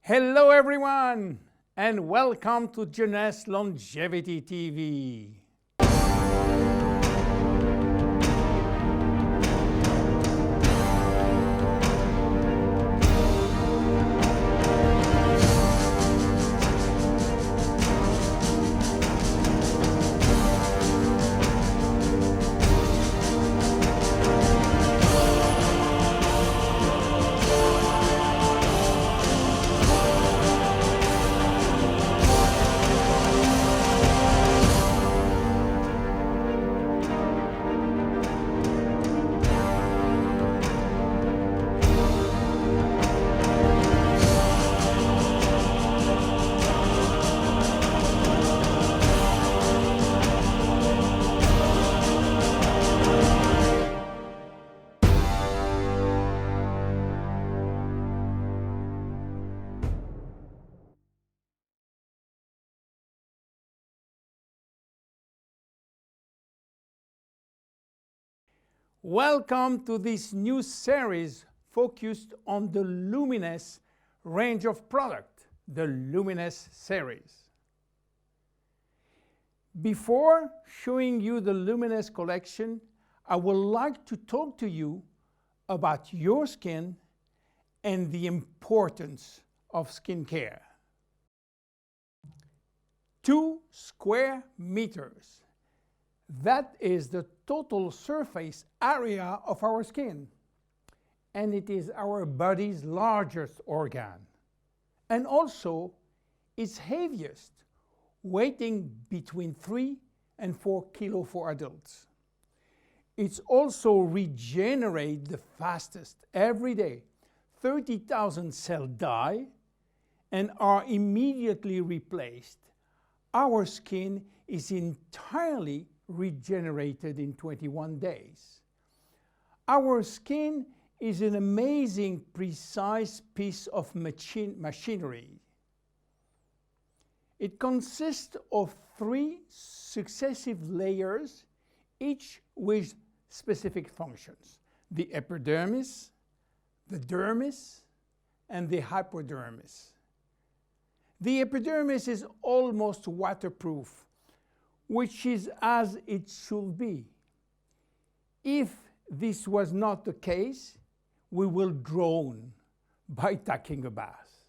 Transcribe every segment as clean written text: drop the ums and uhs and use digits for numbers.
Hello everyone, and welcome to Jeunesse Longevity TV. Welcome to this new series focused on the Luminesce range of product, the Luminesce series. Before showing you the Luminesce collection, I would like to talk to you about your skin and the importance of skincare. 2 square meters. That is the total surface area of our skin, and it is our body's largest organ, and also its heaviest, weighing between 3 and 4 kilos for adults. It's also regenerates the fastest every day. 30,000 cells die and are immediately replaced. Our skin is entirely regenerated in 21 days. Our skin is an amazing, precise piece of machinery. It consists of 3 successive layers, each with specific functions: the epidermis, the dermis, and the hypodermis. The epidermis is almost waterproof, which is as it should be. If this was not the case, we will drown by taking a bath.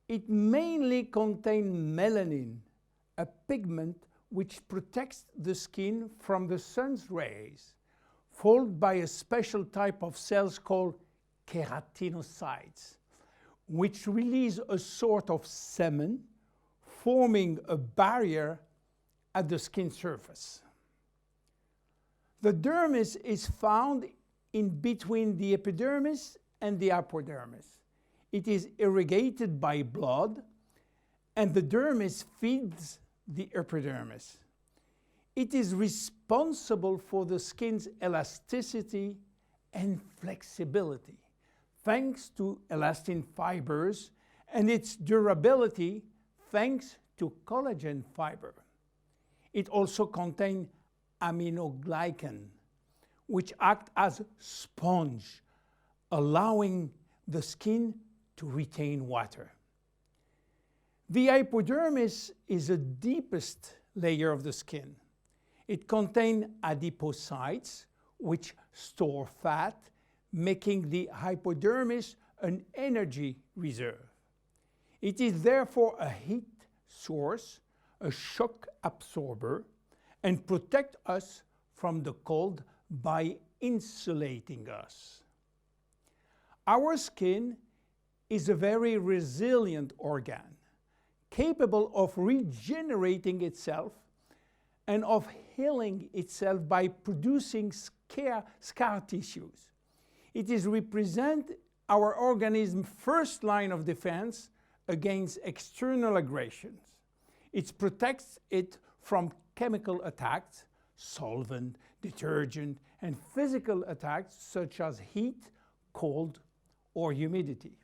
It mainly contains melanin, a pigment which protects the skin from the sun's rays, followed by a special type of cells called keratinocytes, which release a sort of semen, forming a barrier at the skin surface. The dermis is found in between the epidermis and the hypodermis. It is irrigated by blood, and the dermis feeds the epidermis. It is responsible for the skin's elasticity and flexibility, thanks to elastin fibers, and its durability, thanks to collagen fiber. It also contains aminoglycan, which act as sponge, allowing the skin to retain water. The hypodermis is the deepest layer of the skin. It contains adipocytes, which store fat, making the hypodermis an energy reserve. It is therefore a heat source, a shock absorber, and protect us from the cold by insulating us. Our skin is a very resilient organ, capable of regenerating itself and of healing itself by producing scar tissues. It is represent our organism's first line of defense against external aggressions. It protects it from chemical attacks, solvent, detergent, and physical attacks such as heat, cold, or humidity.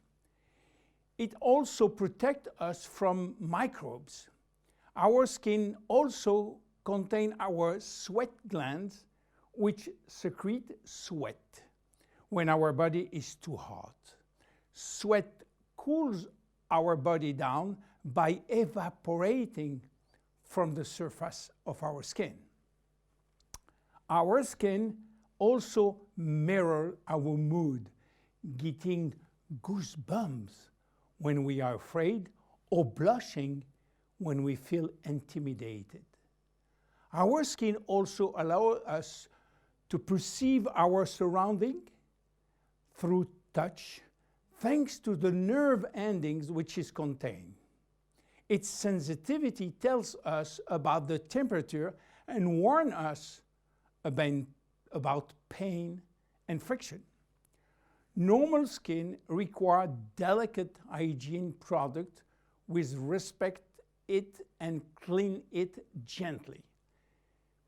It also protects us from microbes. Our skin also contains our sweat glands, which secrete sweat when our body is too hot. Sweat cools our body down by evaporating from the surface of our skin. Our skin also mirrors our mood, getting goosebumps when we are afraid or blushing when we feel intimidated. Our skin also allows us to perceive our surrounding through touch, thanks to the nerve endings which is contained. Its sensitivity tells us about the temperature and warns us about pain and friction. Normal skin requires delicate hygiene product with respect it and clean it gently,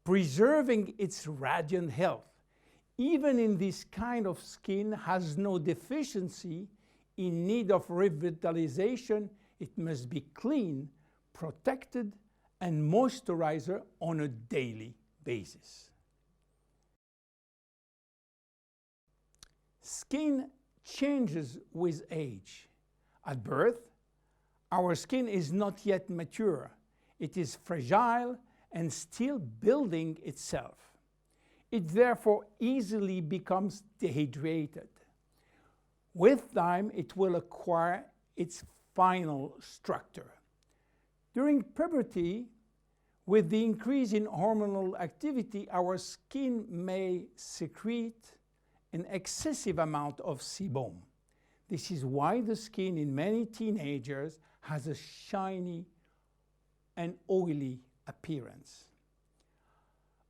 preserving its radiant health. Even in this kind of skin has no deficiency in need of revitalization, it must be clean, protected, and moisturized on a daily basis. Skin changes with age. At birth, our skin is not yet mature. It is fragile and still building itself. It therefore easily becomes dehydrated. With time, it will acquire its final structure. During puberty, with the increase in hormonal activity, our skin may secrete an excessive amount of sebum. This is why the skin in many teenagers has a shiny and oily appearance.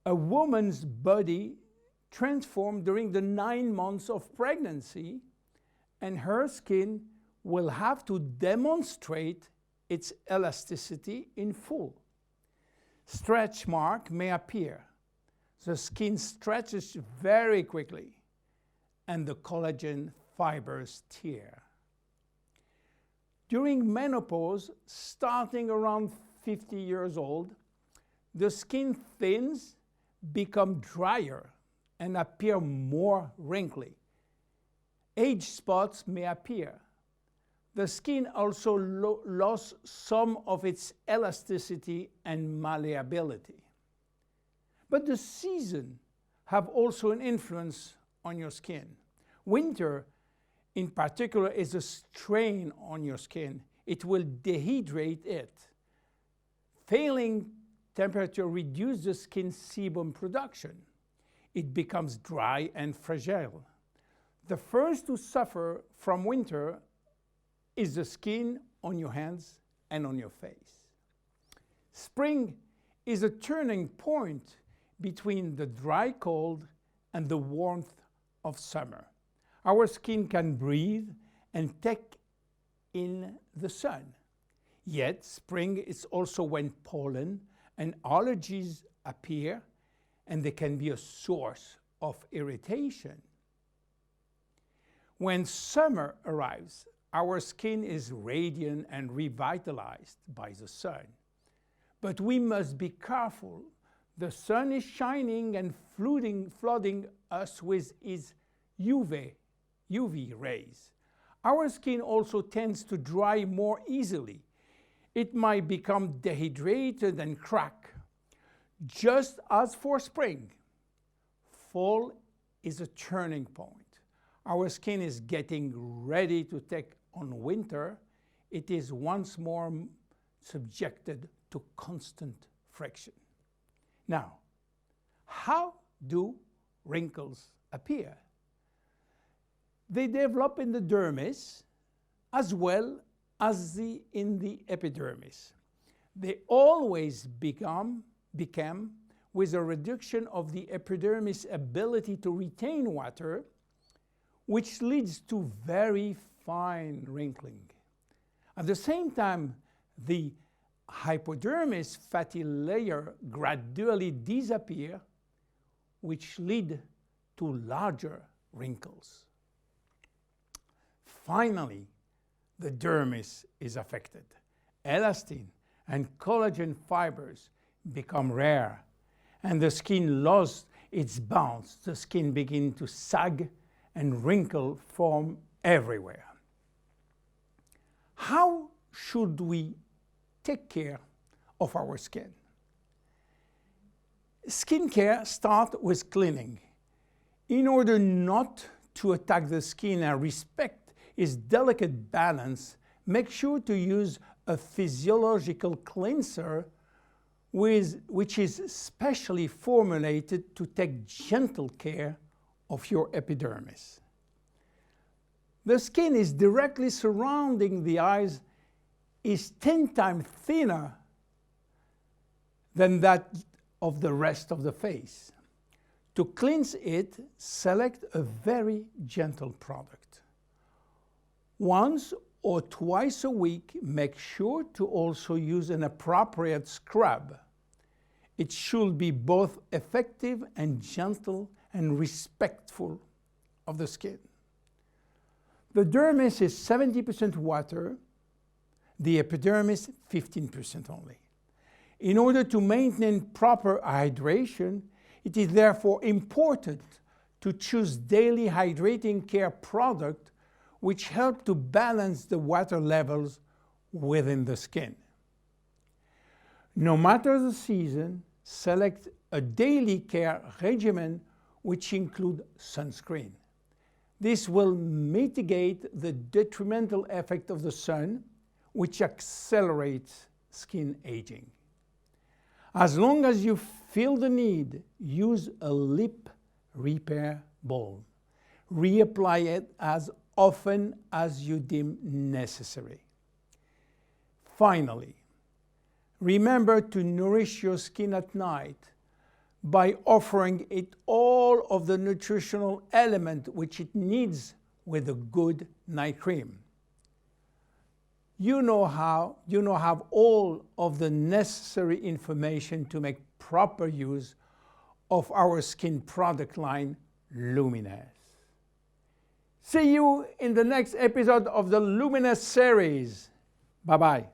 A woman's body transforms during the 9 months of pregnancy, and her skin will have to demonstrate its elasticity in full. Stretch marks may appear. The skin stretches very quickly, and the collagen fibers tear. During menopause, starting around 50 years old, the skin thins, become drier, and appear more wrinkly. Age spots may appear. The skin also lost some of its elasticity and malleability. But the seasons have also an influence on your skin. Winter, in particular, is a strain on your skin. It will dehydrate it. Failing temperature reduces the skin sebum production. It becomes dry and fragile. The first to suffer from winter is the skin on your hands and on your face. Spring is a turning point between the dry cold and the warmth of summer. Our skin can breathe and take in the sun. Yet spring is also when pollen and allergies appear, and they can be a source of irritation. When summer arrives, our skin is radiant and revitalized by the sun. But we must be careful. The sun is shining and flooding us with its UV rays. Our skin also tends to dry more easily. It might become dehydrated and crack. Just as for spring, fall is a turning point. Our skin is getting ready to take on winter. It is once more subjected to constant friction. Now, how do wrinkles appear? They develop in the dermis as well as in the epidermis. They always became with a reduction of the epidermis' ability to retain water, which leads to very fine wrinkling. At the same time, the hypodermis fatty layer gradually disappear, which lead to larger wrinkles. Finally, the dermis is affected. Elastin and collagen fibers become rare, and the skin loses its bounce. The skin begins to sag and wrinkles form everywhere. how should we take care of our skin? Skincare starts with cleaning. In order not to attack the skin and respect its delicate balance, make sure to use a physiological cleanser which is specially formulated to take gentle care of your epidermis. The skin is directly surrounding the eyes is 10 times thinner than that of the rest of the face. To cleanse it, select a very gentle product. Once or twice a week, make sure to also use an appropriate scrub. It should be both effective and gentle and respectful of the skin. The dermis is 70% water, the epidermis 15% only. In order to maintain proper hydration, it is therefore important to choose daily hydrating care products which help to balance the water levels within the skin. No matter the season, select a daily care regimen which includes sunscreen. This will mitigate the detrimental effect of the sun, which accelerates skin aging. As long as you feel the need, use a lip repair balm. Reapply it as often as you deem necessary. Finally, remember to nourish your skin at night by offering it all of the nutritional element which it needs with a good night cream. You now have all of the necessary information to make proper use of our skin product line, Luminesce. See you in the next episode of the Luminesce series. Bye-bye.